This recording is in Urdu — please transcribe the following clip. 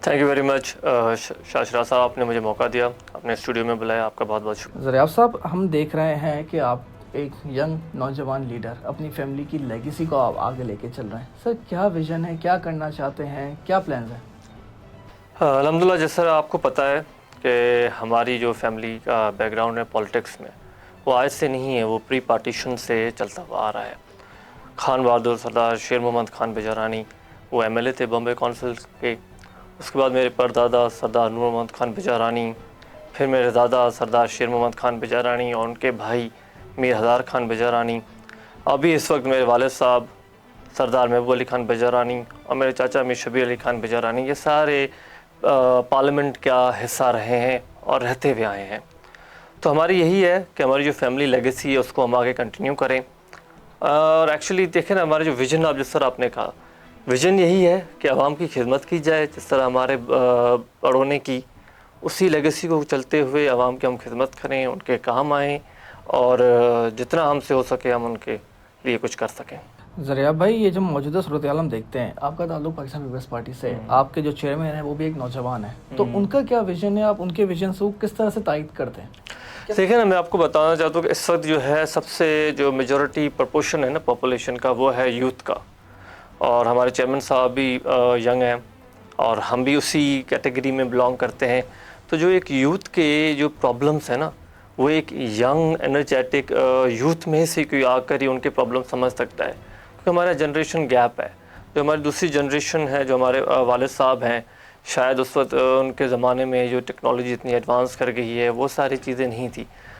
تھینک یو ویری مچ شاشرا صاحب، آپ نے مجھے موقع دیا، اپنے اسٹوڈیو میں بلایا، آپ کا بہت بہت شکریہ۔ زریاب صاحب، ہم دیکھ رہے ہیں کہ آپ ایک ینگ نوجوان لیڈر اپنی فیملی کی لیگیسی کو آپ آگے لے کے چل رہے ہیں۔ سر، کیا ویژن ہے، کیا کرنا چاہتے ہیں، کیا پلانز ہیں؟ الحمدللہ، جیسا آپ کو پتہ ہے کہ ہماری جو فیملی کا بیک گراؤنڈ ہے پالیٹکس میں، وہ آج سے نہیں ہے، وہ پری پارٹیشن سے چلتا ہوا آ رہا ہے۔ خان بہادر سردار شیر محمد خان بیجارانی وہ ایم ایل اے تھے بامبے کونسل کے۔ اس کے بعد میرے پردادا سردار نور محمد خان بیجارانی، پھر میرے دادا سردار شیر محمد خان بیجارانی اور ان کے بھائی میر ہزار خان بیجارانی۔ ابھی اس وقت میرے والد صاحب سردار محبوب علی خان بیجارانی اور میرے چاچا میر شبیر علی خان بیجارانی، یہ سارے پارلیمنٹ کا حصہ رہے ہیں اور رہتے ہوئے آئے ہیں۔ تو ہماری یہی ہے کہ ہماری جو فیملی لیگیسی ہے اس کو ہم آگے کنٹینیو کریں۔ اور ایکچولی دیکھیں نا، ہمارا جو ویژن، آپ جس طرح آپ نے کہا، ویژن یہی ہے کہ عوام کی خدمت کی جائے، جس طرح ہمارے بڑوں نے کی، اسی لیگیسی کو چلتے ہوئے عوام کی ہم خدمت کریں، ان کے کام آئیں اور جتنا ہم سے ہو سکے ہم ان کے لیے کچھ کر سکیں۔ زریاب بھائی، یہ جو موجودہ صورتحال ہم دیکھتے ہیں، آپ کا تعلق پاکستان پیپلز پارٹی سے، آپ کے جو چیئرمین ہیں وہ بھی ایک نوجوان ہیں، تو ان کا کیا ویژن ہے؟ آپ ان کے ویژن سے کس طرح سے تائید کرتے ہیں؟ دیکھیں نا، میں آپ کو بتانا چاہتا ہوں کہ اس وقت جو ہے سب سے جو میجورٹی پرپورشن ہے نا پاپولیشن کا، وہ ہے یوتھ کا، اور ہمارے چیئرمین صاحب بھی ینگ ہیں اور ہم بھی اسی کیٹیگری میں بلانگ کرتے ہیں۔ تو جو ایک یوتھ کے جو پرابلمس ہیں نا، وہ ایک ینگ انرجیٹک یوتھ میں سے کوئی آ کر ہی ان کے پرابلم سمجھ سکتا ہے، کیونکہ ہمارا جنریشن گیپ ہے۔ جو ہماری دوسری جنریشن ہے، جو ہمارے والد صاحب ہیں، شاید اس وقت ان کے زمانے میں جو ٹیکنالوجی اتنی ایڈوانس کر گئی ہے وہ ساری چیزیں نہیں تھی۔